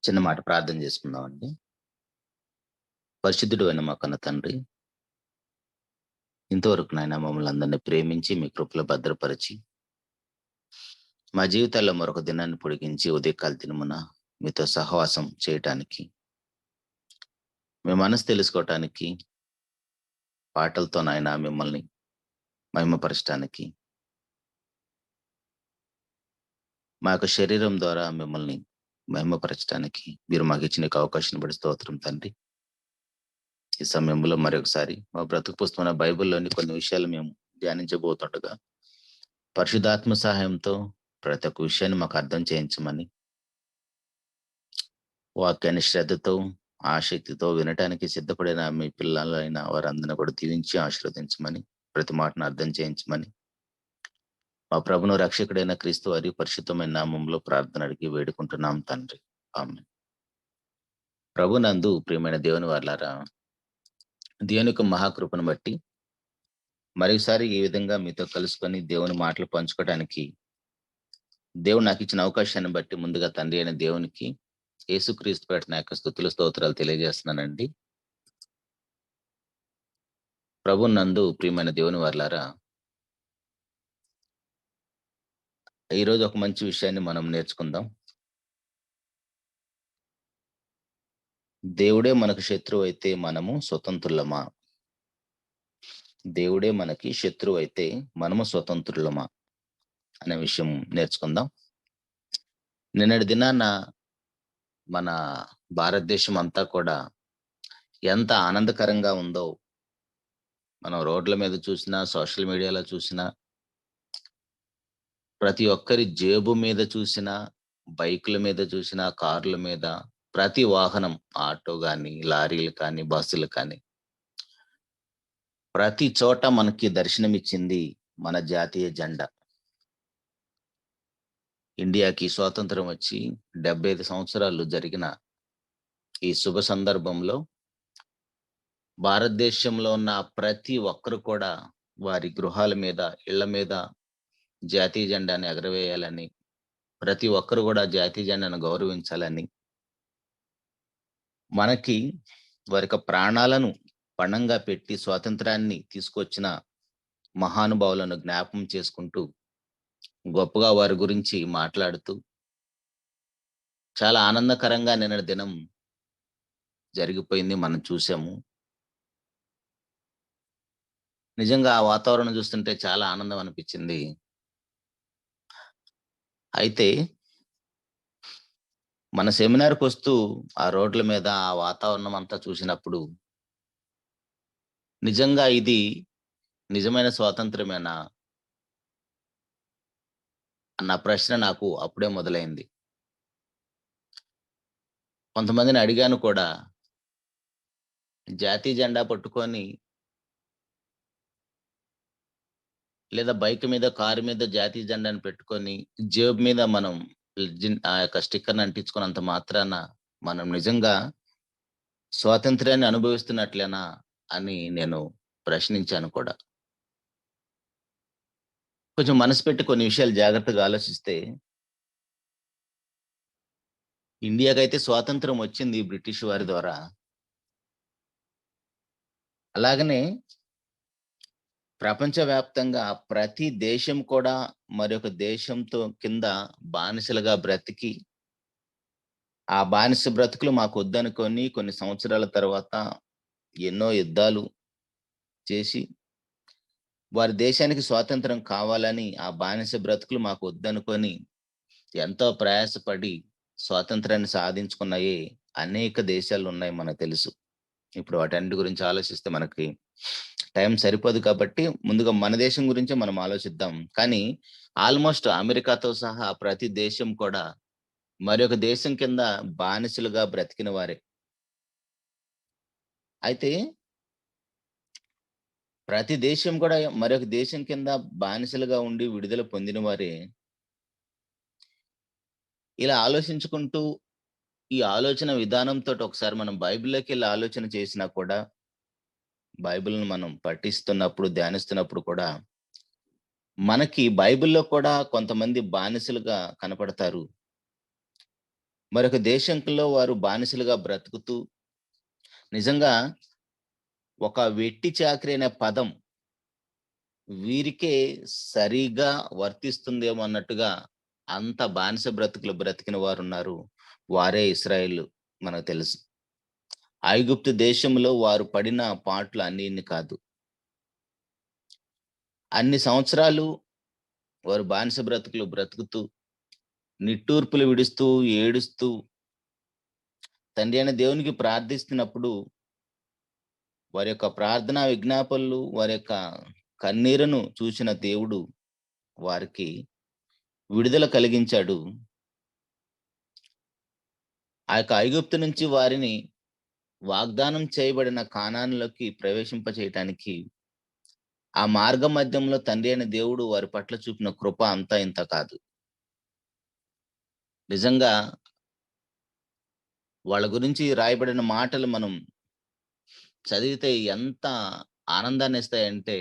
చిన్న మాట ప్రార్థన చేసుకుందామండి. పరిశుద్ధుడైన మా కన్న తండ్రి, ఇంతవరకు నాయన మమ్మల్ని అందరిని ప్రేమించి మీ కృపలో భద్రపరిచి, మా జీవితాల్లో మరొక దినాన్ని పొడిగించి ఉదయకాల దినమున మీతో సహవాసం చేయటానికి, మీ మనసు తెలుసుకోవటానికి, పాటలతో నాయన మిమ్మల్ని మహిమపరచటానికి, మా యొక్క శరీరం ద్వారా మిమ్మల్ని మహిమపరచటానికి మీరు మాకు ఇచ్చిన ఈ అవకాశాన్ని బట్టి స్తోత్రం తండ్రి. ఈ సమయంలో మరొకసారి మా బ్రతుకు పుస్తకమైన బైబిల్‌లోని కొన్ని విషయాలు మేము ధ్యానించబోతుండగా, పరిశుద్ధాత్మ సహాయంతో ప్రతి ఒక్క విషయాన్ని మాకు అర్థం చేయించమని, వాక్యాన్ని శ్రద్ధతో, ఆసక్తితో వినటానికి సిద్ధపడిన మీ పిల్లలైన వారందరిని కూడా దీవించి ఆశీర్వదించమని, ప్రతి మాటను అర్థం చేయించమని, మా ప్రభువును రక్షకుడైన క్రీస్తు వారి పరిశుద్ధమైన నామంలో ప్రార్థన అడిగి వేడుకుంటున్నాం తండ్రి. ఆమేన్. ప్రభునందు ప్రియమైన దేవుని వారలారా, దేవుని యొక్క మహాకృపను బట్టి మరోసారి ఈ విధంగా మీతో కలుసుకొని దేవుని మాటలు పంచుకోవడానికి దేవుడు నాకు ఇచ్చిన అవకాశాన్ని బట్టి ముందుగా తండ్రి అయిన దేవునికి, యేసుక్రీస్తు పేట నా యొక్క స్తుతులు స్తోత్రాలు తెలియజేస్తున్నానండి. ప్రభునందు ప్రియమైన దేవుని వారలారా, ఈరోజు ఒక మంచి విషయాన్ని మనం నేర్చుకుందాం. దేవుడే మనకు శత్రువు అయితే మనము స్వతంత్రులమా? దేవుడే మనకి శత్రువు అయితే మనము స్వతంత్రులమా అనే విషయం నేర్చుకుందాం. నిన్నటి దినాన మన భారతదేశం అంతా కూడా ఎంత ఆనందకరంగా ఉందో, మనం రోడ్ల మీద చూసినా, సోషల్ మీడియాలో చూసినా, ప్రతి ఒక్కరి జేబు మీద చూసినా, బైకుల మీద చూసినా, కార్ల మీద, ప్రతి వాహనం ఆటో గాని, లారీలు కానీ, బస్సులు కానీ, ప్రతి చోట మనకి దర్శనమిచ్చింది మన జాతీయ జెండా. ఇండియాకి స్వాతంత్రం వచ్చి 75 సంవత్సరాలు జరిగిన ఈ శుభ సందర్భంలో భారతదేశంలో ఉన్న ప్రతి ఒక్కరు కూడా వారి గృహాల మీద, ఇళ్ల మీద జాతీయ జెండాని ఎగరవేయాలని, ప్రతి ఒక్కరు కూడా జాతీయ జెండాను గౌరవించాలని, మనకి వారి యొక్క ప్రాణాలను పణంగా పెట్టి స్వాతంత్రాన్ని తీసుకొచ్చిన మహానుభావులను జ్ఞాపకం చేసుకుంటూ, గొప్పగా వారి గురించి మాట్లాడుతూ, చాలా ఆనందకరంగా నిన్నటి దినం జరిగిపోయింది. మనం చూసాము. నిజంగా ఆ వాతావరణం చూస్తుంటే చాలా ఆనందం అనిపించింది. అయితే మన సెమినార్‌కొస్తూ ఆ రోడ్ల మీద ఆ వాతావరణం అంతా చూసినప్పుడు, నిజంగా ఇది నిజమైన స్వాతంత్రమేనా? అన్న ప్రశ్న నాకు అప్పుడే మొదలైంది. కొంతమందిని అడిగాను కూడా, జాతీయ జెండా పట్టుకొని లేదా బైక్ మీద, కారు మీద జాతీయ జెండాను పెట్టుకొని, జేబు మీద మనం ఆ యొక్క స్టిక్కర్‌ని అంటించుకున్నంత మాత్రాన మనం నిజంగా స్వాతంత్ర్యాన్ని అనుభవిస్తున్నట్లేనా అని నేను ప్రశ్నించాను కూడా. కొంచెం మనసు పెట్టి కొన్ని విషయాలు జాగ్రత్తగా ఆలోచిస్తే, ఇండియాకైతే స్వాతంత్రం వచ్చింది బ్రిటిష్ వారి ద్వారా. అలాగనే ప్రపంచవ్యాప్తంగా ప్రతి దేశం కూడా మరొక దేశంతో కింద బానిసలుగా బ్రతికి, ఆ బానిస బ్రతుకులు మాకొద్దనుకోని కొన్ని సంవత్సరాల తర్వాత ఎన్నో యుద్ధాలు చేసి, వారి దేశానికి స్వాతంత్రం కావాలని ఆ బానిస బ్రతుకులు మాకొద్దనుకోని ఎంతో ప్రయాసపడి స్వాతంత్రాన్ని సాధించుకున్నాయి అనేక దేశాలున్నాయి మనకు తెలుసు. ఇప్పుడు వాటన్నిటి గురించి ఆలోచిస్తే మనకి టైం సరిపోదు కాబట్టి ముందుగా మన దేశం గురించే మనం ఆలోచిద్దాం. కానీ ఆల్‌మోస్ట్ అమెరికాతో సహా ప్రతి దేశం కూడా మరొక దేశం కింద బానిసలుగా బ్రతికిన వారే. అయితే ప్రతి దేశం కూడా మరొక దేశం కింద బానిసలుగా ఉండి విడుదల పొందిన వారే. ఇలా ఆలోచించుకుంటూ ఈ ఆలోచన విధానంతోటి ఒకసారి మనం బైబిల్‌లోకెళ్ళి ఆలోచన చేసినా కూడా, బైబిల్‌ని మనం పఠిస్తున్నప్పుడు, ధ్యానిస్తున్నప్పుడు కూడా, మనకి బైబిల్‌లో కూడా కొంతమంది బానిసలుగా కనపడతారు. మరొక దేశంలో వారు బానిసలుగా బ్రతుకుతూ నిజంగా ఒక వెట్టి చాకిరి అనే పదం వీరికే సరిగా వర్తిస్తుందేమో అన్నట్టుగా అంత బానిస బ్రతుకులు బ్రతికిన వారున్నారు. వారే ఇశ్రాయేలు మనకు తెలుసు. ఐగుప్తు దేశంలో వారు పడిన పాట్లు అన్ని ఇన్ని కాదు. అన్ని సంవత్సరాలు వారు బానిస బ్రతుకులు బ్రతుకుతూ, నిట్టూర్పులు విడుస్తూ, ఏడుస్తూ, తండ్రి అయిన దేవునికి ప్రార్థిస్తున్నప్పుడు వారి యొక్క ప్రార్థనా విజ్ఞాపనలు, వారి యొక్క కన్నీరును చూసిన దేవుడు వారికి విడుదల కలిగించాడు. ఆ యొక్క ఐగుప్తు నుంచి వారిని వాగ్దానం చేయబడిన కానానులోకి ప్రవేశింపచేయటానికి ఆ మార్గ మధ్యంలో తండ్రి అయిన దేవుడు వారి పట్ల చూపిన కృప అంతా ఇంత కాదు. నిజంగా వాళ్ళ గురించి రాయబడిన మాటలు మనం చదివితే ఎంత ఆనందాన్నిస్తాయంటే,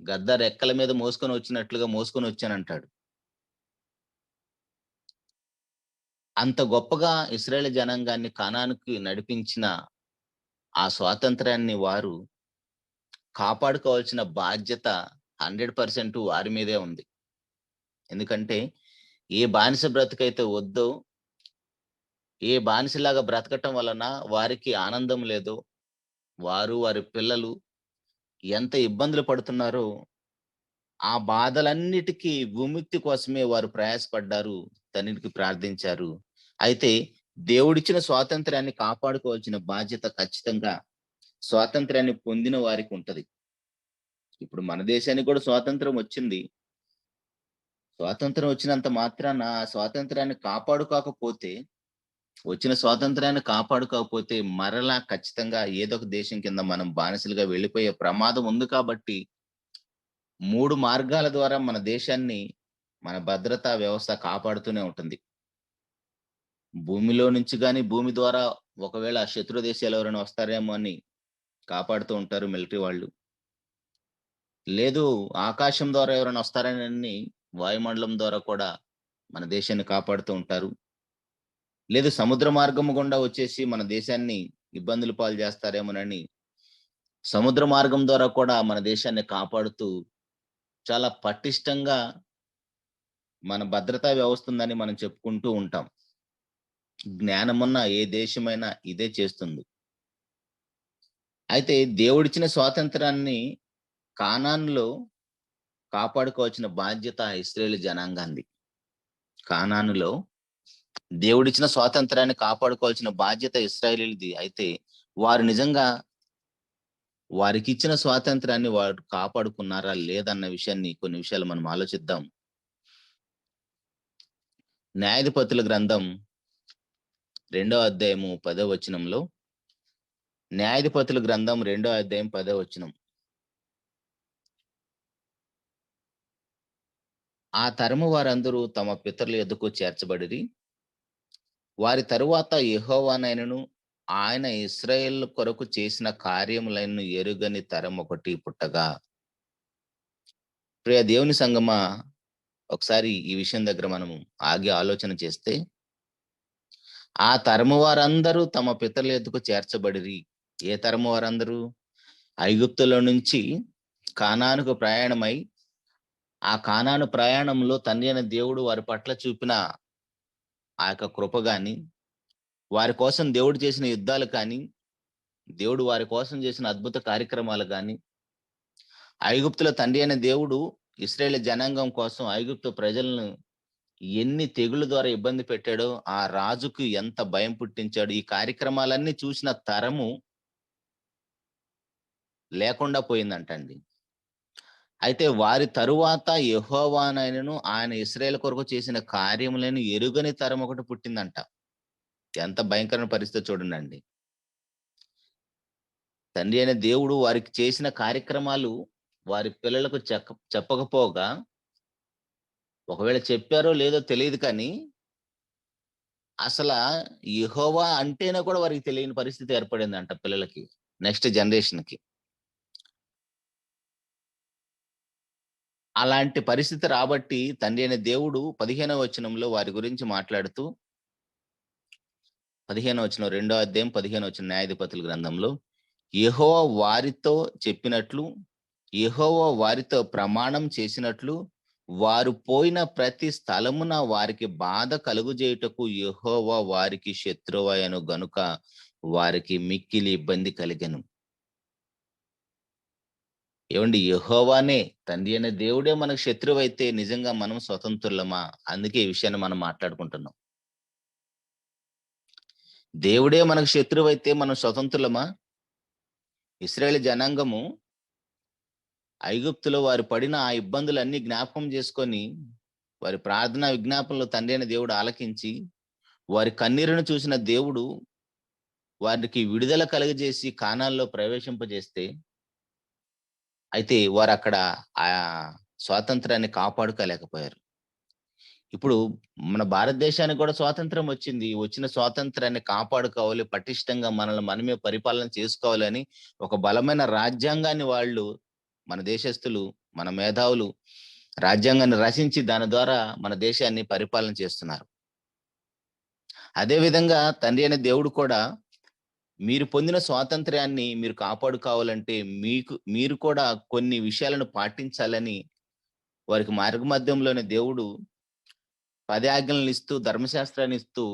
గద్ద రెక్కల మీద మోసుకొని వచ్చినట్లుగా మోసుకొని వచ్చానంటాడు. అంత గొప్పగా ఇశ్రాయేలు జనాంగాన్ని కానానుకి నడిపించిన ఆ స్వాతంత్రాన్ని వారు కాపాడుకోవాల్సిన బాధ్యత 100% వారి మీదే ఉంది. ఎందుకంటే ఏ బానిస బ్రతుకైతే వద్దో, ఏ బానిసలాగా బ్రతకటం వలన వారికి ఆనందం లేదో, వారు వారి పిల్లలు ఎంత ఇబ్బందులు పడుతున్నారో, ఆ బాధలన్నిటికీ విముక్తి కోసమే వారు ప్రయాసపడ్డారు. తండ్రికి ప్రార్థించారు. అయితే దేవుడిచ్చిన స్వాతంత్ర్యాన్ని కాపాడుకోవాల్సిన బాధ్యత ఖచ్చితంగా స్వాతంత్ర్యాన్ని పొందిన వారికి ఉంటది. ఇప్పుడు మన దేశానికి కూడా స్వాతంత్రం వచ్చింది. స్వాతంత్రం వచ్చినంత మాత్రాన ఆ స్వాతంత్ర్యాన్ని కాపాడుకోకపోతే, వచ్చిన స్వాతంత్ర్యాన్ని కాపాడుకోకపోతే మరలా ఖచ్చితంగా ఏదో ఒక దేశం కింద మనం బానిసలుగా వెళ్ళిపోయే ప్రమాదం ఉంది కాబట్టి 3 మార్గాల ద్వారా మన దేశాన్ని, మన భద్రతా వ్యవస్థ కాపాడుతూనే ఉంటుంది. భూమిలో నుంచి గాని, భూమి ద్వారా ఒకవేళ శత్రు దేశాలు ఎవరైనా వస్తారేమో అని కాపాడుతూ ఉంటారు మిలిటరీ వాళ్ళు. లేదు ఆకాశం ద్వారా ఎవరైనా వస్తారనని వాయుమండలం ద్వారా కూడా మన దేశాన్ని కాపాడుతూ ఉంటారు. లేదు సముద్ర మార్గము గుండా వచ్చేసి మన దేశాన్ని ఇబ్బందుల పాలు చేస్తారేమోనని సముద్ర మార్గం ద్వారా కూడా మన దేశాన్ని కాపాడుతూ చాలా పటిష్టంగా మన భద్రతా వ్యవస్థ ఉందని మనం చెప్పుకుంటూ ఉంటాం. జ్ఞానమున్న ఏ దేశమైనా ఇదే చేస్తుంది. అయితే దేవుడిచ్చిన స్వాతంత్రాన్ని కానానులో కాపాడుకోవాల్సిన బాధ్యత ఇశ్రాయేలు జనాంగాంది. కానానులో దేవుడిచ్చిన స్వాతంత్రాన్ని కాపాడుకోవాల్సిన బాధ్యత ఇశ్రాయేలీయులది. అయితే వారు నిజంగా వారికిచ్చిన స్వాతంత్రాన్ని వారు కాపాడుకున్నారా లేదన్న విషయాన్ని కొన్ని విషయాలు మనం ఆలోచిద్దాం. న్యాయాధిపతుల గ్రంథం 2వ అధ్యాయము 10వ వచనంలో, న్యాయాధిపతుల గ్రంథం 2వ అధ్యాయం 10వ వచనం. ఆ తరము వారందరూ తమ పితరుల యొద్దకు చేర్చబడిరి. వారి తరువాత యెహోవానైనను ఆయన ఇశ్రాయేలు కొరకు చేసిన కార్యములను ఎరుగని తరం ఒకటి పుట్టగా. ప్రియ దేవుని సంగమా, ఒకసారి ఈ విషయం దగ్గర మనము ఆగి ఆలోచన చేస్తే, ఆ తరము వారందరూ తమ పితరుల యొద్దకు చేర్చబడిరి. ఏ తరము వారందరూ? ఐగుప్తులో నుంచి కానానుకు ప్రయాణమై, ఆ కానాను ప్రయాణంలో తండ్రి అయిన దేవుడు వారి పట్ల చూపిన ఆ యొక్క కృప గాని, వారి కోసం దేవుడు చేసిన యుద్ధాలు కానీ, దేవుడు వారి కోసం చేసిన అద్భుత కార్యక్రమాలు గాని, ఐగుప్తులో తండ్రి అయిన దేవుడు ఇశ్రాయేలు జనాంగం కోసం ఐగుప్తు ప్రజలను ఎన్ని తెగుళ్ళ ద్వారా ఇబ్బంది పెట్టాడో, ఆ రాజుకు ఎంత భయం పుట్టించాడో, ఈ కార్యక్రమాలన్నీ చూసిన తరము లేకుండా పోయిందంటండి. అయితే వారి తరువాత యెహోవానైనను ఆయన ఇశ్రాయేలు కొరకు చేసిన కార్యములను ఎరుగని తరం ఒకటి పుట్టిందంట. ఎంత భయంకరమైన పరిస్థితి చూడండండి. తండ్రి అయిన దేవుడు వారికి చేసిన కార్యక్రమాలు వారి పిల్లలకు చెప్పకపోగా, ఒకవేళ చెప్పారో లేదో తెలీదు కానీ, అసల యెహోవా అంటేనే కూడా వారికి తెలియని పరిస్థితి ఏర్పడిందంట పిల్లలకి. నెక్స్ట్ జనరేషన్‌కి. అలాంటి పరిస్థితి రాబట్టి తండ్రి అయిన దేవుడు 15వ వచనంలో వారి గురించి మాట్లాడుతూ 15వ వచనం, రెండో అధ్యాయం 15వ వచనం, న్యాయాధిపతుల గ్రంథంలో, యెహోవా వారితో చెప్పినట్లు, యెహోవా వారితో ప్రమాణం చేసినట్లు, వారు పోయిన ప్రతి స్థలమున వారికి బాధ కలుగజేయుటకు యెహోవా వారికి శత్రువయను గనుక వారికి మిక్కిలి ఇబ్బంది కలిగెను. ఏవండి, యెహోవానే, తండ్రి అయిన దేవుడే మనకు శత్రువైతే నిజంగా మనం స్వతంత్రులమా? అందుకే ఈ విషయాన్ని మనం మాట్లాడుకుంటున్నాం. దేవుడే మనకు శత్రువైతే మనం స్వతంత్రులమా? ఇశ్రాయేలు జనాంగము ఐగుప్తులో వారు పడిన ఆ ఇబ్బందులన్నీ జ్ఞాపకం చేసుకొని, వారి ప్రార్థన విజ్ఞాపనలు తండ్రి అయిన దేవుడు ఆలకించి, వారి కన్నీరును చూసిన దేవుడు వారికి విడుదల కలుగజేసి కానాన్‌లో ప్రవేశింపజేస్తే, అయితే వారక్కడ ఆ స్వాతంత్రాన్ని కాపాడుకోలేకపోయారు. ఇప్పుడు మన భారతదేశానికి కూడా స్వాతంత్రం వచ్చింది. వచ్చిన స్వాతంత్రాన్ని కాపాడుకోవాలి, పటిష్టంగా మనల్ని మనమే పరిపాలన చేసుకోవాలని ఒక బలమైన రాజ్యాంగాన్ని వాళ్ళు, మన దేశస్థులు, మన మేధావులు రాజ్యాంగాన్ని రచించి దాని ద్వారా మన దేశాన్ని పరిపాలన చేస్తున్నారు. అదే విధంగా తండ్రి అయిన దేవుడు కూడా మీరు పొందిన స్వాతంత్ర్యాన్ని మీరు కాపాడుకోవాలంటే మీరు కూడా కొన్ని విషయాలను పాటించాలని వారికి మార్గమధ్యంలోనే దేవుడు 10 ఆజ్ఞలనిస్తూ, ధర్మశాస్త్రాన్నిస్తూ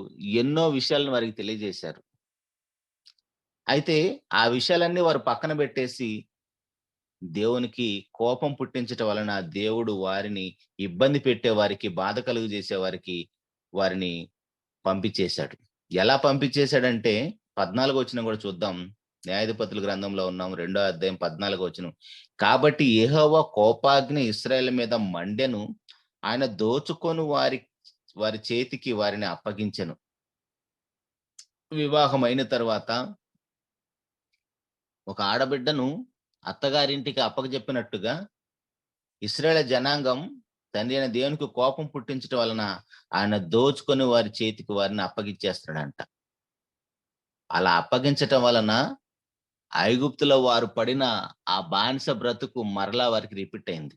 ఎన్నో విషయాలను వారికి తెలియజేశారు. అయితే ఆ విషయాలన్నీ వారు పక్కన పెట్టేసి దేవునికి కోపం పుట్టించటం వలన దేవుడు వారిని ఇబ్బంది పెట్టే వారికి, బాధ కలుగజేసే వారికి వారిని పంపించేశాడు. ఎలా పంపించేశాడంటే 14 వచనం కూడా చూద్దాం. న్యాయాధిపతుల గ్రంథంలో ఉన్నాం. రెండో అధ్యాయం 14 వచనం. కాబట్టి యెహోవా కోపాగ్ని ఇశ్రాయేలు మీద మండెను. ఆయన దోచుకొని వారి చేతికి వారిని అప్పగించెను. వివాహం అయిన తర్వాత ఒక ఆడబిడ్డను అత్తగారింటికి అప్పగజెప్పినట్టుగా ఇశ్రాయేలు జనాంగం తండ్రి అయిన దేవునికి కోపం పుట్టించటం వలన ఆయన దోచుకొని వారి చేతికి వారిని అప్పగిచ్చేస్తాడంట. అలా అప్పగించటం వలన ఐగుప్తులో వారు పడిన ఆ బానిస బ్రతుకు మరలా వారికి రిపీట్ అయింది.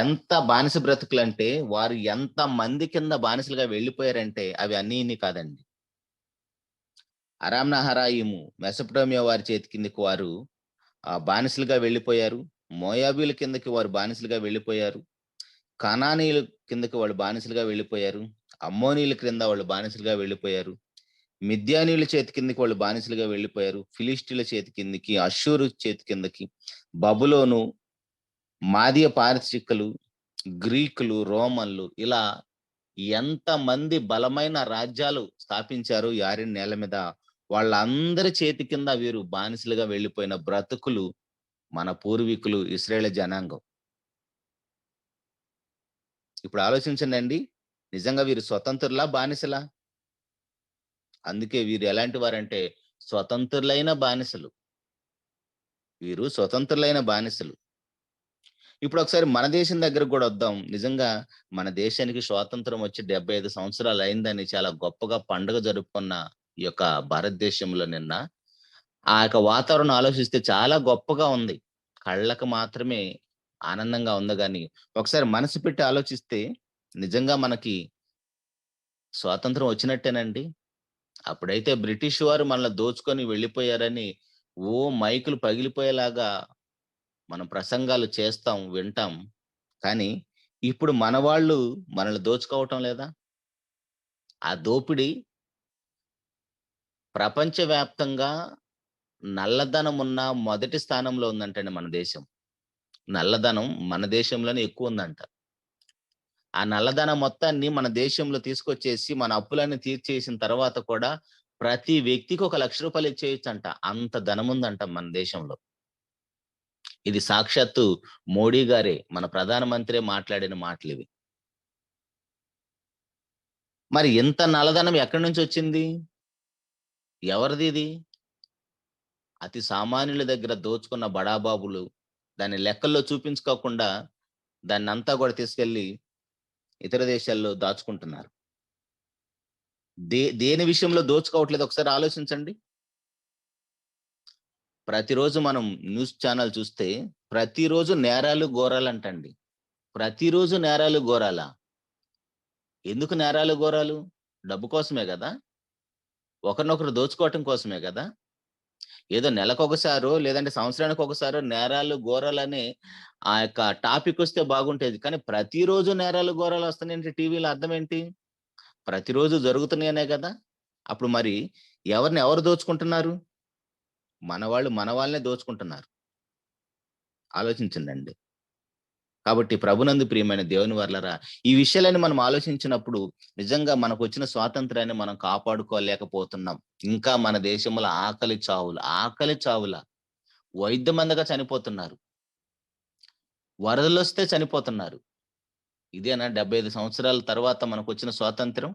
ఎంత బానిస బ్రతుకులంటే వారు ఎంత మంది కింద బానిసలుగా వెళ్ళిపోయారంటే అవి అన్నీ ఇన్ని కాదండి. అరామ్ నహరాయిము, మెసొపొటామియా వారి చేతి కిందకి వారు బానిసలుగా వెళ్ళిపోయారు. మోయాబీల కిందకి వారు బానిసలుగా వెళ్ళిపోయారు. కనానీయుల కిందకి వాళ్ళు బానిసలుగా వెళ్ళిపోయారు. అమ్మోనీయుల క్రింద వాళ్ళు బానిసలుగా వెళ్ళిపోయారు. మిద్యానీయుల చేతి కిందకి వాళ్ళు బానిసలుగా వెళ్ళిపోయారు. ఫిలిష్తీయుల చేతి కిందకి, అష్షూరు చేతి కిందకి, బబులోను, మాదీయ పారసీకులు, గ్రీకులు, రోమన్లు, ఇలా ఎంతమంది బలమైన రాజ్యాలు స్థాపించారు ఈ ఆరిన నేల మీద. వాళ్ళందరి చేతి కింద వీరు బానిసలుగా వెళ్ళిపోయిన బ్రతుకులు మన పూర్వీకులు ఇశ్రాయేలు జనాంగం. ఇప్పుడు ఆలోచించండండి. నిజంగా వీరు స్వతంత్రులా? బానిసలా? అందుకే వీరు ఎలాంటి వారంటే స్వతంత్రులైన బానిసలు. వీరు స్వతంత్రులైన బానిసలు. ఇప్పుడు ఒకసారి మన దేశం దగ్గరకు గూడా వద్దాం. నిజంగా మన దేశానికి స్వాతంత్రం వచ్చి 75 సంవత్సరాలు అయిందని చాలా గొప్పగా పండుగ జరుపుకున్న ఈ యొక్క భారతదేశంలో నిన్న, ఆ యొక్క వాతావరణం ఆలోచిస్తే చాలా గొప్పగా ఉంది. కళ్ళకి మాత్రమే ఆనందంగా ఉంది గానీ, ఒకసారి మనసు పెట్టి ఆలోచిస్తే నిజంగా మనకి స్వాతంత్రం వచ్చినట్టేనండి? అప్పుడైతే బ్రిటిష్ వారు మనల్ని దోచుకొని వెళ్ళిపోయారని మైకులు పగిలిపోయేలాగా మనం ప్రసంగాలు చేస్తాం, వింటాం. కానీ ఇప్పుడు మనవాళ్ళు మనల్ని దోచుకోవటం లేదా? ఆ దోపిడీ ప్రపంచవ్యాప్తంగా నల్లధనం ఉన్న మొదటి స్థానంలో ఉందంటండి మన దేశం. నల్లధనం మన దేశంలోనే ఎక్కువుందంట. ఆ నల్లధనం మొత్తాన్ని మన దేశంలో తీసుకొచ్చేసి మన అప్పులన్నీ తీర్చేసిన తర్వాత కూడా ప్రతి వ్యక్తికి ఒక రూ. 1,00,000 ఇచ్చేయొచ్చంట. అంత ధనముందంట మన దేశంలో. ఇది సాక్షాత్తు మోడీ గారే, మన ప్రధానమంత్రే మాట్లాడిన మాటలివి. మరి ఇంత నల్లధనం ఎక్కడి నుంచొచ్చింది? ఎవరిదిది? అతి సామాన్యుల దగ్గర దోచుకున్న బడాబాబులు దాన్ని లెక్కల్లో చూపించుకోకుండా దాన్నంతా గూడా తీసుకెళ్ళి ఇతర దేశాల్లో దాచుకుంటున్నారు. దేని విషయంలో దోచుకోవట్లేదో ఒకసారి ఆలోచించండి. ప్రతిరోజు మనం న్యూస్ ఛానల్ చూస్తే ప్రతిరోజు నేరాలు, ఘోరాలంటండి. ప్రతిరోజు నేరాలు, ఘోరాలా? ఎందుకు నేరాలు, ఘోరాలు? డబ్బు కోసమే గదా! ఒకరినొకరు దోచుకోవటం కోసమే గదా! ఏదో నెలకొకసారో, లేదంటే సంవత్సరానికి ఒకసారో నేరాలు, ఘోరాలనే ఆ యొక్క టాపికొస్తే బాగుంటేది. కానీ ప్రతిరోజు నేరాలు, ఘోరాలొస్తున్నాయంటే టీవీలో అర్థమేంటి? ప్రతిరోజు జరుగుతున్నాయనే గదా! అప్పుడు మరి ఎవరిని ఎవరు దోచుకుంటున్నారు? మనవాళ్ళు మన వాళ్ళనే దోచుకుంటున్నారు. ఆలోచించండండి. కాబట్టి ప్రభునందు ప్రియమైన దేవుని వర్లరా, ఈ విషయాలన్నీ మనం ఆలోచించినప్పుడు నిజంగా మనకొచ్చిన స్వాతంత్ర్యాన్ని మనం కాపాడుకోలేకపోతున్నాం. ఇంకా మన దేశంలో ఆకలి చావుల వైద్యమందగా చనిపోతున్నారు. వరదలొస్తే చనిపోతున్నారు. ఇదేనా 75 సంవత్సరాల తర్వాత మనకొచ్చిన స్వాతంత్ర్యం?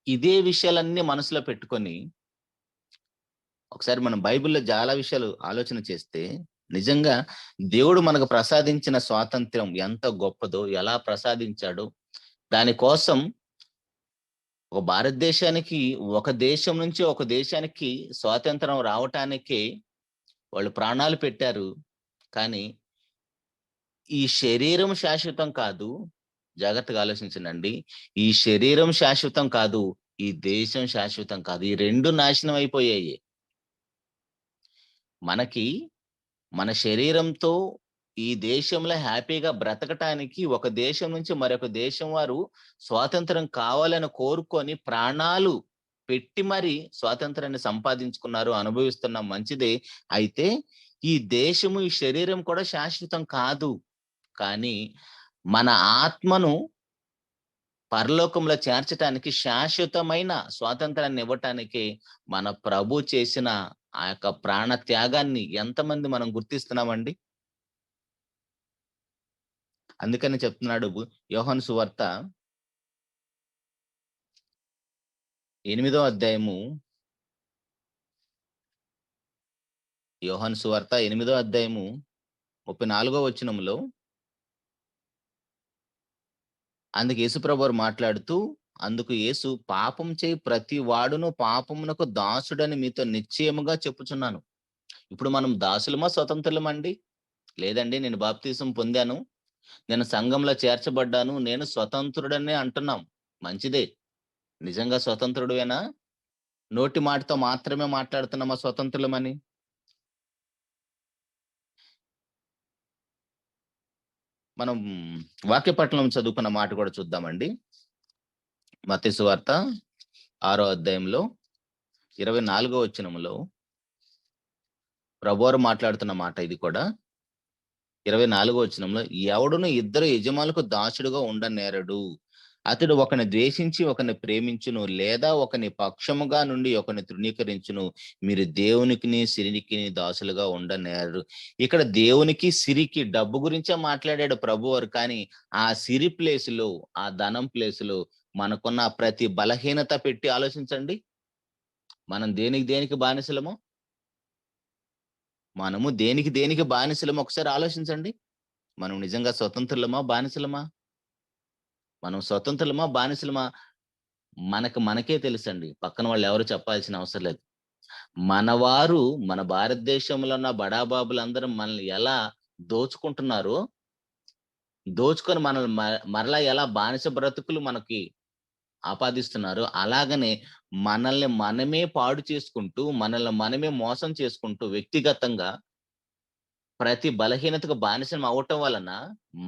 ఇదే విషయాలన్నీ మనసులో పెట్టుకొని ఒకసారి మనం బైబిల్‌లో చాలా విషయాలు ఆలోచన చేస్తే, నిజంగా దేవుడు మనకు ప్రసాదించిన స్వాతంత్ర్యం ఎంత గొప్పదో, ఎలా ప్రసాదించాడో, దాని కోసం ఒక భారతదేశానికి ఒక దేశం నుంచి ఒక దేశానికి స్వాతంత్రం రావటానికే వాళ్ళు ప్రాణాలు పెట్టారు. కానీ, ఈ శరీరం శాశ్వతం కాదు. జాగ్రత్తగా ఆలోచించండండి. ఈ శరీరం శాశ్వతం కాదు. ఈ దేశం శాశ్వతం కాదు. ఈ 2 నాశనం అయిపోయాయి. మనకి మన శరీరంతో ఈ దేశంలో హ్యాపీగా బ్రతకటానికి ఒక దేశం నుంచి మరొక దేశం వారు స్వాతంత్రం కావాలని కోరుకొని ప్రాణాలు పెట్టి మరి స్వాతంత్రాన్ని సంపాదించుకున్నారు. అనుభవిస్తున్నాం మంచిదే. అయితే ఈ దేశము, ఈ శరీరం కూడా శాశ్వతం కాదు. కానీ మన ఆత్మను పరలోకంలో చేర్చటానికి శాశ్వతమైన స్వాతంత్రాన్ని ఇవ్వటానికి మన ప్రభు చేసిన ఆ యొక్క ప్రాణ త్యాగాన్ని ఎంతమంది మనం గుర్తిస్తున్నామండి? అందుకని చెప్తున్నాడు యోహాను సువార్త 8 అధ్యాయము, యోహాను సువార్త 8 అధ్యాయము 34 వచనంలో అందుకు యేసుప్రభువారు మాట్లాడుతూ, అందుకు యేసు పాపం చేయి ప్రతి వాడును పాపమునకు దాసుడని మీతో నిశ్చయముగా చెప్పుచున్నాను. ఇప్పుడు మనం దాసులమా? స్వతంత్రులమండి? లేదండి, నేను బాప్తిసం పొందాను. నేను సంఘంలో చేర్చబడ్డాను. నేను స్వతంత్రుడనే అంటున్నాం. మంచిదే. నిజంగా స్వతంత్రుడివేనా? నోటి మాటతో మాత్రమే మాట్లాడుతున్నామా స్వతంత్రులమని? మనం వాక్య పట్టణం చదువుకున్న మాట కూడా చూద్దామండి. మత్తయి సువార్త 6 అధ్యాయంలో 24 వచనములో ప్రభువారు మాట్లాడుతున్న మాట ఇది కూడా. 24 వచనంలో ఎవడును ఇద్దరు యజమానులకు దాసుడుగా ఉండనేరడు. అతడు ఒకని ద్వేషించి ఒకని ప్రేమించును, లేదా ఒకని పక్షముగా నుండి ఒకని తృణీకరించును. మీరు దేవునికిని సిరికిని దాసులుగా ఉండనేరరు. ఇక్కడ దేవునికి, సిరికి, డబ్బు గురించే మాట్లాడాడు ప్రభువారు. కానీ ఆ సిరి ప్లేస్‌లో, ఆ ధనం ప్లేస్‌లో మనకున్న ప్రతి బలహీనత పెట్టి ఆలోచించండి. మనం దేనికి దేనికి బానిసలమో? మనము దేనికి దేనికి బానిసలమో ఒకసారి ఆలోచించండి. మనం నిజంగా స్వతంత్రులమా? బానిసలమా? మనం స్వతంత్రులమా? బానిసలమా? మనకు మనకే తెలుసండి. పక్కన వాళ్ళెవరు చెప్పాల్సిన అవసరం లేదు. మనవారు మన భారతదేశంలో ఉన్న బడాబాబులందరూ మనల్ని ఎలా దోచుకుంటున్నారో, దోచుకొని మనల్ని మరలా ఎలా బానిస బ్రతుకులు మనకి ఆపాదిస్తున్నారో, అలాగనే మనల్ని మనమే పాడు చేసుకుంటూ, మనల్ని మనమే మోసం చేసుకుంటూ వ్యక్తిగతంగా ప్రతి బలహీనతకు బానిసం అవ్వటం వలన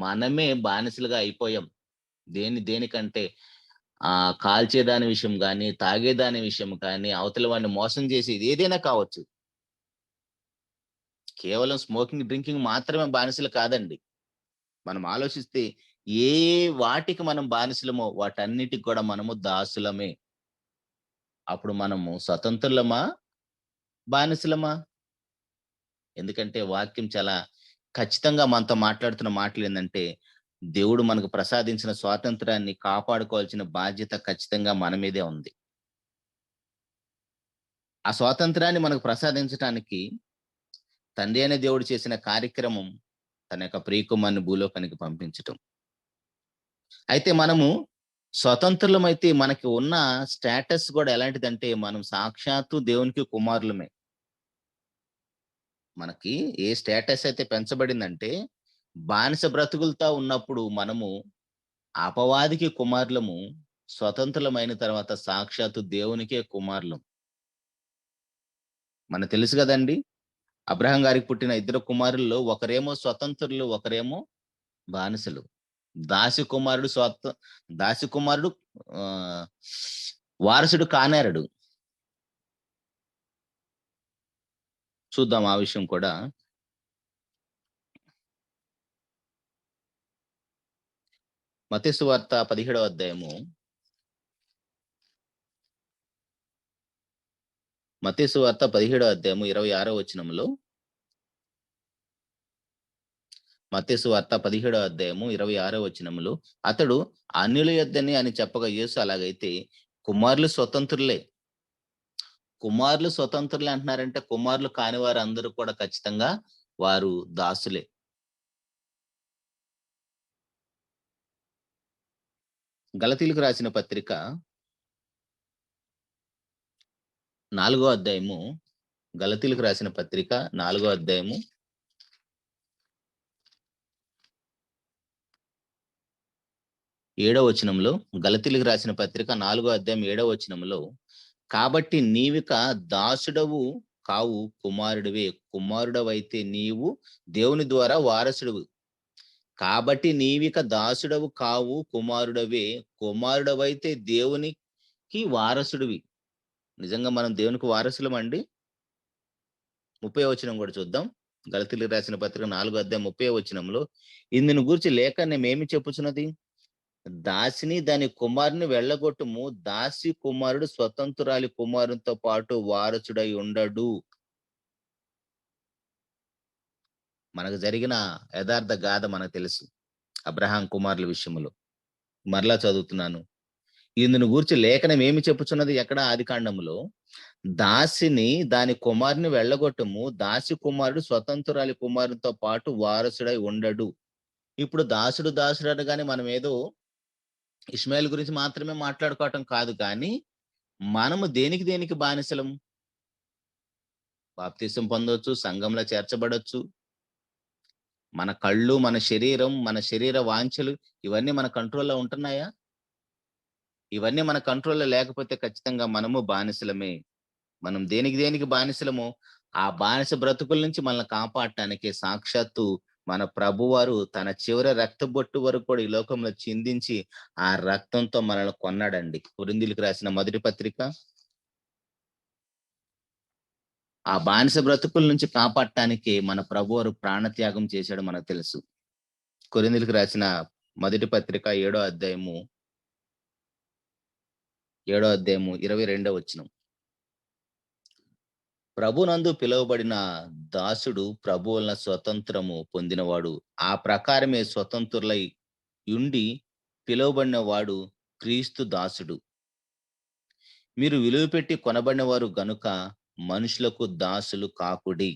మనమే బానిసలుగా అయిపోయాం. దేనికంటే కాల్చేదాని విషయం గాని, తాగేదాని విషయం కానీ, అవతల వాడిని మోసం చేసేది ఏదైనా కావచ్చు. కేవలం స్మోకింగ్, డ్రింకింగ్ మాత్రమే బానిసలు కాదండి. మనం ఆలోచిస్తే ఏ వాటికి మనం బానిసలమో వాటన్నిటికి కూడా మనము దాసులమే. అప్పుడు మనము స్వతంత్రులమా? బానిసలమా? ఎందుకంటే వాక్యం చాలా ఖచ్చితంగా మనతో మాట్లాడుతున్న మాటలేందంటే, దేవుడు మనకు ప్రసాదించిన స్వాతంత్రాన్ని కాపాడుకోవాల్సిన బాధ్యత ఖచ్చితంగా మన మీదే ఉంది. ఆ స్వాతంత్రాన్ని మనకు ప్రసాదించటానికి తండ్రి అయిన దేవుడు చేసిన కార్యక్రమం తన యొక్క ప్రియకుమారుని భూలోకానికి పంపించటం. అయితే మనము స్వతంత్రులమైతే మనకి ఉన్న స్టేటస్ గూడా ఎలాంటిదంటే, మనం సాక్షాత్తు దేవునికి కుమారులమే. మనకి ఏ స్టేటస్ అయితే పెంచబడిందంటే, బానిస బ్రతుకులతో ఉన్నప్పుడు మనము అపవాదికి కుమారులము, స్వతంత్రులమైన తర్వాత సాక్షాత్తు దేవునికే కుమారులం. మనకు తెలుసు గదండీ! అబ్రాహాం గారికి పుట్టిన ఇద్దరు కుమారుల్లో ఒకరేమో స్వతంత్రులు, ఒకరేమో బానిసలు. దాసి కుమారుడు దాసి కుమారుడు ఆహ్, వారసుడు కానేరడు. చూద్దాం ఆ విషయం కూడా. మత్తయి సువార్త 17వ అధ్యాయము, మత్తయి సువార్త 17వ అధ్యాయము 26వ వచనంలో, మత్తయి సువార్త 17వ అధ్యాయము 26వ వచనములో, అతడు అన్యుల యొద్దని అని చెప్పగా యేసు అలాగైతే కుమారులు స్వతంత్రులే. కుమారులు స్వతంత్రులే అంటున్నారంటే కుమారులు కాని వారందరూ కూడా ఖచ్చితంగా వారు దాసులే. గలతీయులకు రాసిన పత్రిక 4 అధ్యాయము, గలతీయులకు రాసిన పత్రిక 4 అధ్యాయము 7వ వచనంలో, గలతీయులకు రాసిన పత్రిక 4 అధ్యాయం 7వ వచనంలో, కాబట్టి నీవిక దాసుడవు కావు కుమారుడివే. కుమారుడవైతే నీవు దేవుని ద్వారా వారసుడవు. కాబట్టి నీవిక దాసుడవు కావు కుమారుడవే. కుమారుడవైతే దేవునికి వారసుడివి. నిజంగా మనం దేవునికి వారసులమండి? 30వ వచనం కూడా చూద్దాం. గలతీయులకు రాసిన పత్రిక 4 అధ్యాయం 30వ వచనంలో, ఇందును గూర్చి లేఖనమేమి చెప్పుచున్నది? దాసిని దాని కుమారుని వెళ్ళగొట్టుము. దాసి కుమారుడు స్వతంత్రురాలి కుమారునితో పాటు వారసుడై ఉండడు. మనకు జరిగిన యథార్థ గాథ మనకు తెలుసు. అబ్రహాం కుమారుల విషయములో. మరలా చదువుతున్నాను. ఇందును గూర్చి లేఖనం ఏమి చెప్పుచున్నది? ఎక్కడ? ఆదికాండములో. దాసిని దాని కుమారుని వెళ్ళగొట్టుము. దాసి కుమారుడు స్వతంత్రురాలి కుమారునితో పాటు వారసుడై ఉండడు. ఇప్పుడు దాసుడు దాసుడు అనగానే మనం ఏదో ఇష్మాయేలు గురించి మాత్రమే మాట్లాడుకోవటం కాదు కానీ, మనము దేనికి దేనికి బానిసలం? బాప్తిసం పొందొచ్చు, సంఘంలో చేర్చబడొచ్చు. మన కళ్ళు, మన శరీరం, మన శరీర వాంఛలు ఇవన్నీ మన కంట్రోల్‌లో ఉంటున్నాయా? ఇవన్నీ మన కంట్రోల్‌లో లేకపోతే ఖచ్చితంగా మనము బానిసలమే. మనం దేనికి దేనికి బానిసలమో, ఆ బానిస బ్రతుకుల నుంచి మనల్ని కాపాడటానికి సాక్షాత్తు మన ప్రభువారు తన చివరి రక్త బొట్టు వరకు కూడా ఈ లోకంలో చిందించి, ఆ రక్తంతో మనల్ని కొన్నాడండి. కొరింథీయులకు రాసిన మొదటి పత్రిక. ఆ బానిస బ్రతుకుల నుంచి కాపాడటానికి మన ప్రభువారు ప్రాణత్యాగం చేశాడు మనకు తెలుసు. కొరింథీయులకు రాసిన మొదటి పత్రిక 7వ అధ్యాయము 22వ వచనం. ప్రభునందు పిలువబడిన దాసుడు ప్రభు వలన స్వతంత్రము పొందినవాడు. ఆ ప్రకారమే స్వతంత్రులై యుండి పిలువబడిన వాడు క్రీస్తు దాసుడు. మీరు విలువ పెట్టి కొనబడినవారు గనుక మనుషులకు దాసులు కాకుడి.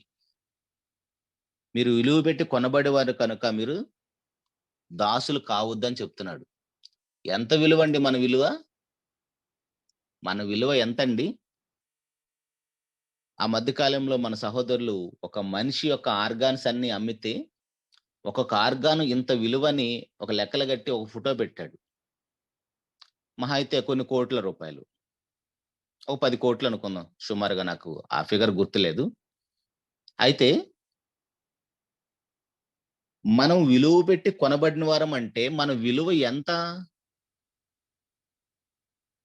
మీరు విలువ పెట్టి కొనబడేవారు కనుక మీరు దాసులు కావద్దని చెప్తున్నాడు. ఎంత విలువండి మన విలువ? మన విలువ ఎంతండి? ఆ మధ్య కాలంలో మన సహోదరులు ఒక మనిషి యొక్క ఆర్గాన్స్ అన్ని అమ్మితే, ఒక్కొక్క ఆర్గాను ఇంత విలువని ఒక లెక్కలు గట్టి ఒక ఫోటో పెట్టాడు. మహా అయితే కొన్ని కోట్ల రూపాయలు. ఒక 10,00,00,000 అనుకుందాం. సుమారుగా నాకు ఆ ఫిగర్ గుర్తులేదు. అయితే మనం విలువ పెట్టి కొనబడిన వారం అంటే మన విలువ ఎంత?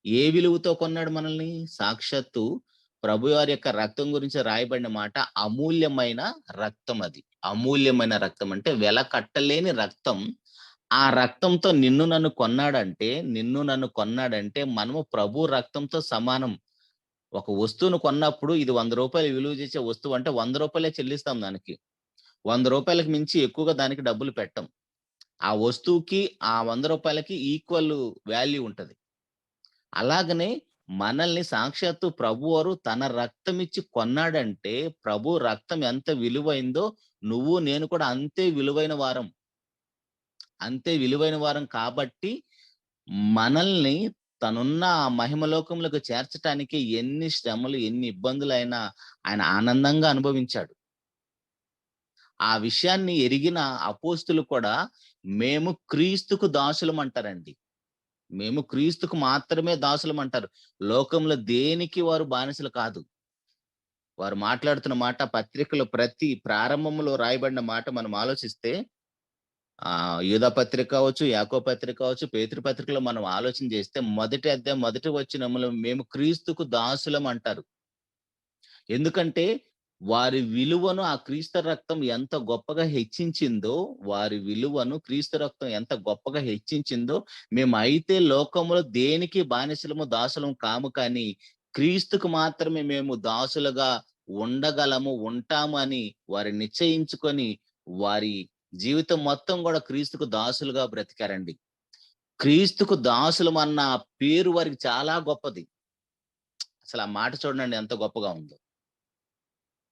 ఏ విలువతో కొన్నాడు మనల్ని? సాక్షాత్తు ప్రభువారి యొక్క రక్తం గురించి రాయబడిన మాట అమూల్యమైన రక్తం అది. అమూల్యమైన రక్తం అంటే వెల కట్టలేని రక్తం. ఆ రక్తంతో నిన్ను నన్ను కొన్నాడంటే మనము ప్రభు రక్తంతో సమానం. ఒక వస్తువును కొన్నప్పుడు ఇది రూ. 100 విలువ చేసే వస్తువు అంటే రూ. 100 చెల్లిస్తాం దానికి. రూ. 100కి మించి ఎక్కువగా దానికి డబ్బులు పెట్టం. ఆ వస్తువుకి ఆ రూ. 100కి ఈక్వల్ వాల్యూ ఉంటది. అలాగనే మనల్ని సాక్షాత్తు ప్రభువారు తన రక్తమిచ్చి కొన్నాడంటే, ప్రభు రక్తం ఎంత విలువైందో నువ్వు నేను కూడా అంతే విలువైన వారం. అంతే విలువైన వారం కాబట్టి మనల్ని తనున్న ఆ మహిమలోకంలోకి చేర్చటానికి ఎన్ని శ్రమలు, ఎన్ని ఇబ్బందులైనా ఆయన ఆనందంగా అనుభవించాడు. ఆ విషయాన్ని ఎరిగిన అపోస్తులు కూడా మేము క్రీస్తుకు దాసులమంటారండి. మేము క్రీస్తుకు మాత్రమే దాసులమంటారు. లోకంలో దేనికి వారు బానిసలు కాదు. వారు మాట్లాడుతున్న మాట పత్రికలో ప్రతి ప్రారంభంలో రాయబడిన మాట మనం ఆలోచిస్తే యూదా పత్రిక కావచ్చు, యాకోబు పత్రిక కావచ్చు, పేతురు పత్రికలో మనం ఆలోచన చేస్తే మొదటి అధ్యాయం మొదటి వచనంలో మేము క్రీస్తుకు దాసులం అంటారు. ఎందుకంటే వారి విలువను ఆ క్రీస్తు రక్తం ఎంత గొప్పగా హెచ్చించిందో, వారి విలువను క్రీస్తు రక్తం ఎంత గొప్పగా హెచ్చించిందో, మేమైతే లోకములో దేనికి బానిసలము, దాసులము కాము కానీ, క్రీస్తుకు మాత్రమే మేము దాసులుగా ఉండగలము, ఉంటాము అని వారు నిశ్చయించుకొని, వారి జీవితం మొత్తం గూడా క్రీస్తుకు దాసులుగా బ్రతికారండి. క్రీస్తుకు దాసులమన్న పేరు వారికి చాలా గొప్పది. అసలు ఆ మాట చూడండి ఎంత గొప్పగా ఉందో.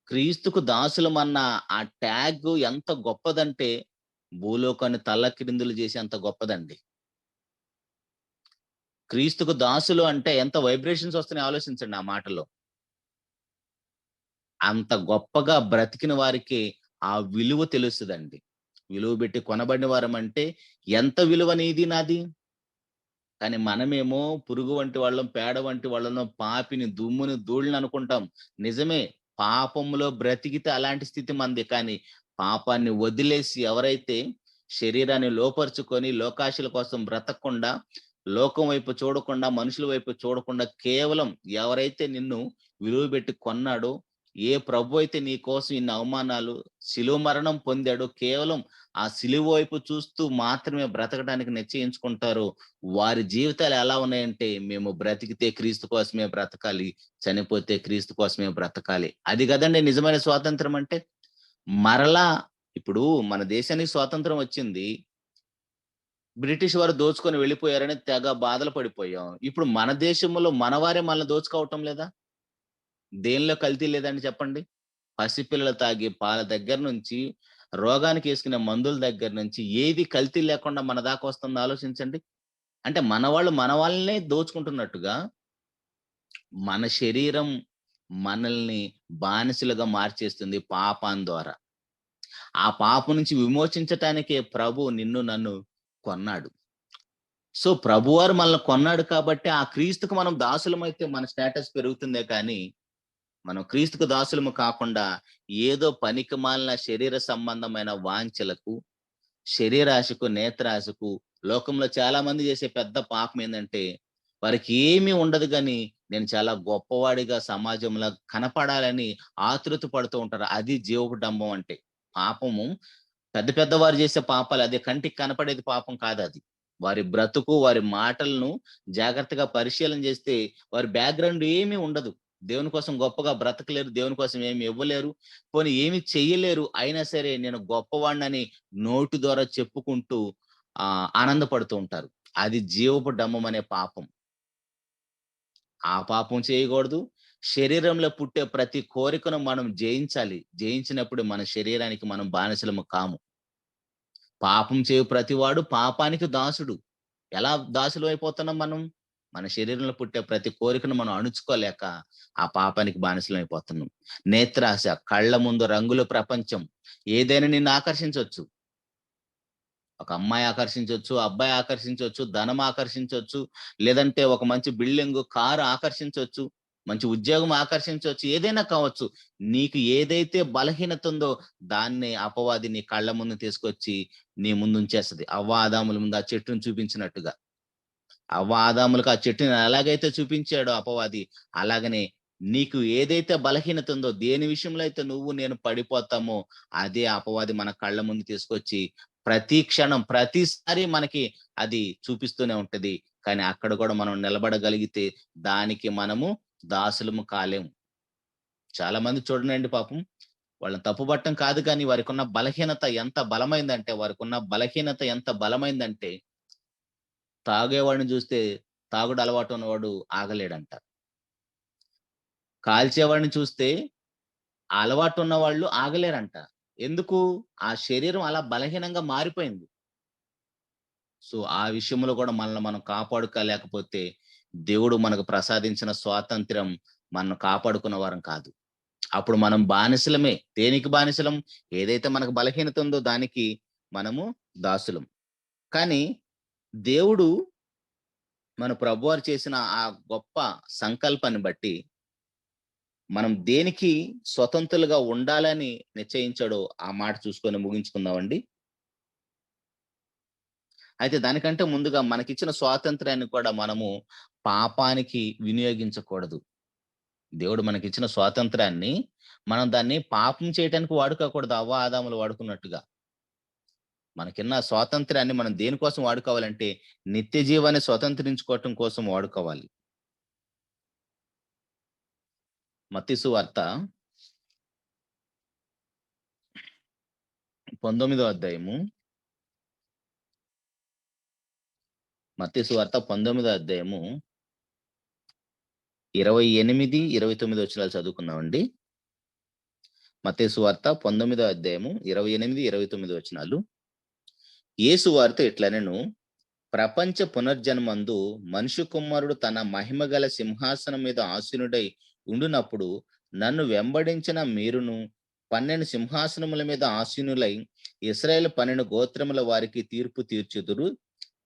క్రీస్తుకు దాసులమన్న ఆ ట్యాగ్ ఎంత గొప్పదంటే, భూలోకాన్ని తల్లకిందులు చేసేంత గొప్పదండి. క్రీస్తుకు దాసులు అంటే ఎంత వైబ్రేషన్స్ వస్తున్నాయో ఆలోచించండి ఆ మాటలో. అంత గొప్పగా బ్రతికిన వారికి ఆ విలువ తెలుస్తదండి. విలువ బెట్టి కొనబడిన వారమంటే ఎంత విలువ నీది, నాది? కానీ మనమేమో పురుగు వంటి వాళ్ళం, పేడ వంటి వాళ్ళను, పాపిని, దుమ్ముని, ధూళిని అనుకుంటాం. నిజమే. పాపంలో బ్రతికితే అలాంటి స్థితి మనది. కానీ పాపాన్ని వదిలేసి ఎవరైతే శరీరాన్ని లోపరుచుకొని లోకాశల కోసం బ్రతకకుండా, లోకం వైపు చూడకుండా, మనుషుల వైపు చూడకుండా కేవలం ఎవరైతే నిన్ను విలువ బెట్టి కొన్నాడో, ఏ ప్రభు అయితే నీ కోసం ఇన్ని అవమానాలు, శిలువ మరణం పొందాడో, కేవలం ఆ సిలువ వైపు చూస్తూ మాత్రమే బ్రతకడానికి నిశ్చయించుకుంటారో వారి జీవితాలు ఎలా ఉన్నాయంటే, మేము బ్రతికితే క్రీస్తు కోసమే బ్రతకాలి. చనిపోతే క్రీస్తు కోసమే బ్రతకాలి. అది గదండీ నిజమైన స్వాతంత్రం అంటే. మరలా ఇప్పుడు మన దేశానికి స్వాతంత్రం వచ్చింది. బ్రిటిష్ వారు దోచుకొని వెళ్ళిపోయారని తెగ బాధలు పడిపోయాం. ఇప్పుడు మన దేశంలో మనవారే మనల్ని దోచుకోవటం లేదా? దేనిలో కల్తీ లేదండి చెప్పండి? పసిపిల్లలు తాగే పాల దగ్గర నుంచి, రోగానికేసుకునే మందుల దగ్గర నుంచి ఏది కల్తీ లేకుండా మన దాకా వస్తుందో ఆలోచించండి. అంటే మనవాళ్ళు మన వాళ్ళనే దోచుకుంటున్నట్టుగా, మన శరీరం మనల్ని బానిసలుగా మార్చేస్తుంది పాపం ద్వారా. ఆ పాపం నుంచి విమోచించటానికే ప్రభువు నిన్ను నన్ను కొన్నాడు. సో, ప్రభువారు మనల్ని కొన్నాడు కాబట్టి, ఆ క్రీస్తుకు మనం దాసులమైతే మన స్టేటస్ పెరుగుతుందే కానీ, మనం క్రీస్తుకు దాసులము కాకుండా, ఏదో పనికిమాలిన శరీర సంబంధమైన వాంఛలకు, శరీరాశకు, నేత్రాశకు లోకంలో చాలా మంది చేసే పెద్ద పాపం ఏందంటే, వారికి ఏమీ ఉండదు గానీ, నేను చాలా గొప్పవాడిగా సమాజంలో కనపడాలని ఆతృత పడుతూ ఉంటారు. అది జీవపు డంబం అంటే. పాపము పెద్ద పెద్ద వారు చేసే పాపాలు అదే కంటికి కనపడేది పాపం కాదది. వారి బ్రతుకు, వారి మాటలను జాగ్రత్తగా పరిశీలన చేస్తే వారి బ్యాక్‌గ్రౌండ్ ఏమీ ఉండదు. దేవుని కోసం గొప్పగా బ్రతకలేరు. దేవుని కోసం ఏమి ఇవ్వలేరు. పోనీ ఏమి చెయ్యలేరు. అయినా సరే నేను గొప్పవాడినని నోటి ద్వారా చెప్పుకుంటూ ఆనందపడుతూ ఉంటారు. అది జీవపు డంబం అనే పాపం. ఆ పాపం చేయకూడదు. శరీరంలో పుట్టే ప్రతి కోరికను మనం జయించాలి. జయించినప్పుడు మన శరీరానికి మనం బానిసలము కాము. పాపం చేయు ప్రతివాడు పాపానికి దాసుడు. ఎలా దాసులమైపోతున్నాం మనం? మన శరీరంలో పుట్టే ప్రతి కోరికను మనం అణుచుకోలేక, ఆ పాపానికి బానిసలమైపోతున్నాం. నేత్రాశ, కళ్ళ ముందు రంగుల ప్రపంచం ఏదైనా నిన్ను ఆకర్షించొచ్చు. ఒక అమ్మాయి ఆకర్షించొచ్చు, అబ్బాయి ఆకర్షించొచ్చు, ధనం ఆకర్షించొచ్చు, లేదంటే ఒక మంచి బిల్డింగు, కారు ఆకర్షించొచ్చు, మంచి ఉద్యోగం ఆకర్షించొచ్చు, ఏదైనా కావచ్చు. నీకు ఏదైతే బలహీనత ఉందో దాన్ని అపవాది నీ కళ్ళ ముందు తీసుకొచ్చి నీ ముందుంచేస్తది. అవ్వ, ఆదాముల ముందు ఆ చెట్టుని చూపించినట్టుగా. అవ్వ, ఆదాములకు ఆ చెట్టుని ఎలాగైతే చూపించాడో అపవాది, అలాగనే నీకు ఏదైతే బలహీనత ఉందో, దేని విషయంలో అయితే నువ్వు నేను పడిపోతామో, అదే అపవాది మన కళ్ళ ముందు తీసుకొచ్చి ప్రతి క్షణం, ప్రతిసారి మనకి అది చూపిస్తూనే ఉంటది. కానీ అక్కడ కూడా మనం నిలబడగలిగితే దానికి మనము దాసులము కాలేము. చాలా మంది చూడండండి పాపం వాళ్ళని తప్పుపట్టం కాదు కానీ వారికున్న బలహీనత ఎంత బలమైందంటే తాగేవాడిని చూస్తే తాగుడు అలవాటు ఉన్నవాడు ఆగలేడంట. కాల్చేవాడిని చూస్తే ఆ అలవాటు ఉన్నవాళ్ళు ఆగలేరంట. ఎందుకు? ఆ శరీరం అలా బలహీనంగా మారిపోయింది. సో, ఆ విషయంలో కూడా మనల్ని మనం కాపాడుకోలేకపోతే, దేవుడు మనకు ప్రసాదించిన స్వాతంత్ర్యం మనల్ని కాపాడుకున్న వారం కాదు. అప్పుడు మనం బానిసలమే. దేనికి బానిసలం? ఏదైతే మనకు బలహీనత ఉందో దానికి మనము దాసులం. కానీ దేవుడు మన ప్రభువారు చేసిన ఆ గొప్ప సంకల్పాన్ని బట్టి మనం దేనికి స్వతంత్రులుగా ఉండాలని నిశ్చయించాడో ఆ మాట చూసుకొని ముగించుకుందామండి. అయితే దానికంటే ముందుగా మనకిచ్చిన స్వాతంత్ర్యాన్ని కూడా మనము పాపానికి వినియోగించకూడదు. దేవుడు మనకిచ్చిన స్వాతంత్రాన్ని మనం దాన్ని పాపం చేయటానికి వాడుకోకూడదు. అవ్వ, ఆదాములు వాడుకున్నట్టుగా. మనకిన్న స్వాతంత్ర్యాన్ని మనం దేనికోసం వాడుకోవాలంటే, నిత్య జీవాన్ని స్వతంత్రించుకోవటం కోసం వాడుకోవాలి. మత్తయి సువార్త 19 అధ్యాయము. మత్తయి సువార్త 19 అధ్యాయము 28, 29 వచనాలు చదువుకుందామండి. మత్తయి సువార్త 19 అధ్యాయము 28, 29 వచనాలు. యేసు వారితో ఇట్లనెను, ప్రపంచ పునర్జన్మందు మనుష్య కుమారుడు తన మహిమగల సింహాసనం మీద ఆసీనుడై ఉండునప్పుడు నన్ను వెంబడించిన మీరును 12 సింహాసనముల మీద ఆసీనులై ఇశ్రాయేలు 12 గోత్రముల వారికి తీర్పు తీర్చుదురు.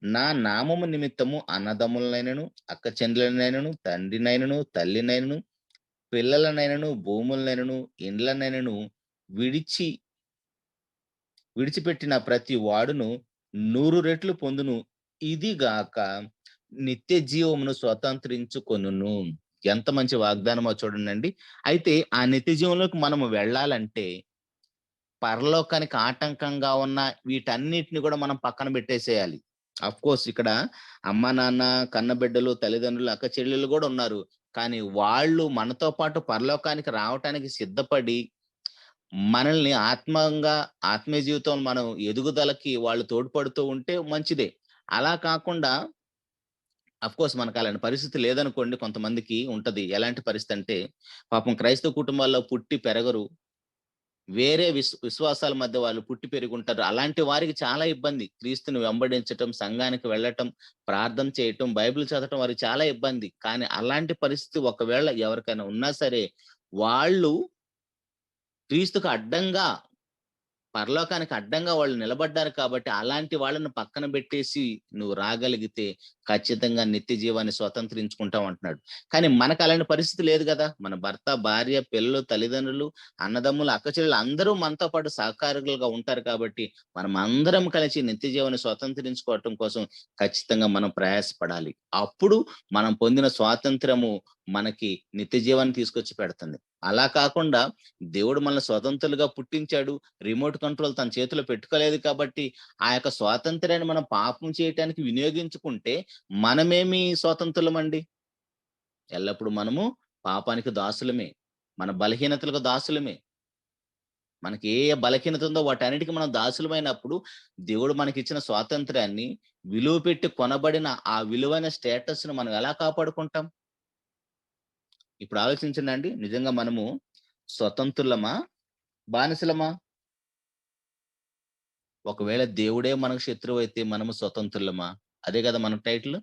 నా నామము నిమిత్తము అన్నదమ్ములనైనను, అక్క చెల్లెలనైనను, తండ్రినైనను, తల్లినైనను, పిల్లలనైనను, భూములనైనను, ఇండ్లనైనను విడిచి విడిచిపెట్టిన ప్రతి వాడును 100 రెట్లు పొందును. ఇది గాక నిత్య జీవమును స్వతంత్రించుకొనును. ఎంత మంచి వాగ్దానమో చూడండండి. అయితే ఆ నిత్య జీవంలోకి మనము వెళ్ళాలంటే, పరలోకానికి ఆటంకంగా ఉన్న వీటన్నిటిని గూడా మనం పక్కన బెట్టేసేయాలి. ఆఫ్‌కోర్స్ ఇక్కడ అమ్మ, నాన్న, కన్నబిడ్డలు, తల్లిదండ్రులు, అక్క చెల్లెలు గూడా ఉన్నారు. కానీ వాళ్ళు మనతో పాటు పరలోకానికి రావటానికి సిద్ధపడి మనల్ని ఆత్మీయ జీవితంలో మనం ఎదుగుదలకి వాళ్ళు తోడ్పడుతూ ఉంటే మంచిదే. అలా కాకుండా అఫ్‌కోర్స్ మనకు అలాంటి పరిస్థితి లేదనుకోండి, కొంతమందికి ఉంటది. ఎలాంటి పరిస్థితి అంటే, పాపం క్రైస్తవ కుటుంబాల్లో పుట్టి పెరగరు. వేరే విశ్వాసాల మధ్య వాళ్ళు పుట్టి పెరిగుంటారు. అలాంటి వారికి చాలా ఇబ్బంది. క్రీస్తుని వెంబడించటం, సంఘానికి వెళ్ళటం, ప్రార్థన చేయటం, బైబిల్ చదవటం వారికి చాలా ఇబ్బంది. కానీ అలాంటి పరిస్థితి ఒకవేళ ఎవరికైనా ఉన్నా సరే, వాళ్ళు క్రీస్తుకు అడ్డంగా, పరలోకానికి అడ్డంగా వాళ్ళు నిలబడ్డారు కాబట్టి, అలాంటి వాళ్ళని పక్కన బెట్టేసి నువ్వు రాగలిగితే ఖచ్చితంగా నిత్య జీవాన్ని స్వతంత్రించుకుంటావు అంటున్నాడు. కానీ మనకు అలాంటి పరిస్థితి లేదు గదా! మన భర్త, భార్య, పిల్లలు, తల్లిదండ్రులు, అన్నదమ్ములు, అక్కచెల్లెలు అందరూ మనతో పాటు సహకారులుగా ఉంటారు కాబట్టి, మనం అందరం కలిసి నిత్య జీవాన్ని స్వతంత్రించుకోవటం కోసం ఖచ్చితంగా మనం ప్రయాసపడాలి. అప్పుడు మనం పొందిన స్వాతంత్ర్యము మనకి నిత్య జీవాన్ని తీసుకొచ్చి పెడుతుంది. అలా కాకుండా దేవుడు మనల్ని స్వతంత్రులుగా పుట్టించాడు. రిమోట్ కంట్రోల్ తన చేతిలో పెట్టుకోలేదు కాబట్టి, ఆ యొక్క స్వాతంత్ర్యాన్ని మనం పాపం చేయటానికి వినియోగించుకుంటే, మనమేమి స్వతంత్రులమండి? ఎల్లప్పుడు మనము పాపానికి దాసులమే. మన బలహీనతలకు దాసులమే. మనకి ఏ ఏ బలహీనత ఉందో వాటన్నిటికి మనం దాసులమైనప్పుడు, దేవుడు మనకిచ్చిన స్వాతంత్ర్యాన్ని విలువ పెట్టి కొనబడిన ఆ విలువైన స్టేటస్‌ని మనం ఎలా కాపాడుకుంటాం? ఇప్పుడు ఆలోచించండండి. నిజంగా మనము స్వతంత్రులమా? బానిసలమా? ఒకవేళ దేవుడే మనకు శత్రువైతే మనము స్వతంత్రులమా? అదే గదా మన టైటిల్.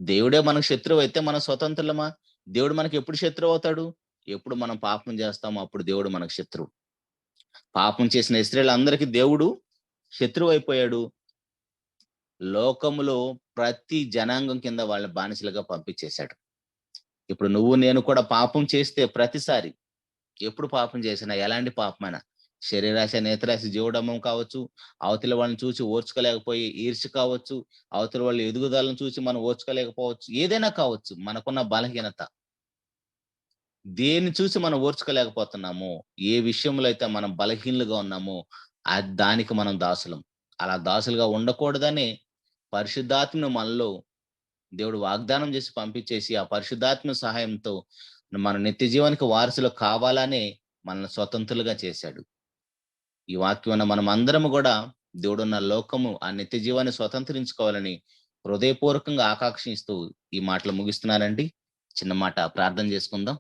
దేవుడే మనకు శత్రువైతే మనం స్వతంత్రులమా? దేవుడు మనకెప్పుడు శత్రువవుతాడు? ఎప్పుడు మనం పాపం జేస్తామో అప్పుడు దేవుడు మనకు శత్రువు. పాపం చేసిన ఇశ్రాయేలందరికీ దేవుడు శత్రువైపోయాడు. లోకములో ప్రతి జనాంగం కింద వాళ్ళని బానిసలుగా పంపించేశాడు. ఇప్పుడు నువ్వు నేను కూడా పాపం చేస్తే ప్రతిసారి, ఎప్పుడు పాపం చేసినా, ఎలాంటి పాపమైనా, శరీరాశ, నేత్రాశ, జీవడమ్మం కావచ్చు, అవతల వాళ్ళని చూసి ఓర్చుకోలేకపోయి ఈర్ష్య కావచ్చు, అవతల వాళ్ళ ఎదుగుదలను చూసి మనం ఓర్చుకోలేకపోవచ్చు. ఏదైనా కావచ్చు. మనకున్న బలహీనత. దేన్ని చూసి మనం ఓర్చుకోలేకపోతున్నామో, ఏ విషయంలో అయితే మనం బలహీనులుగా ఉన్నామో, దానికి మనం దాసులం. అలా దాసులుగా ఉండకూడదనే పరిశుద్ధాత్మను మనలో దేవుడు వాగ్దానం చేసి పంపించేసి, ఆ పరిశుద్ధాత్మ సహాయంతో మన నిత్య జీవానికి వారసులు కావాలనే మనల్ని స్వతంత్రులుగా చేశాడు. ఈ వాక్యం మనమందరము గూడా దేవుడున్న లోకము ఆ నిత్య జీవాన్ని స్వతంత్రించుకోవాలని హృదయపూర్వకంగా ఆకాంక్షిస్తూ ఈ మాటలు ముగిస్తున్నానండి. చిన్న మాట ప్రార్థన చేసుకుందాం.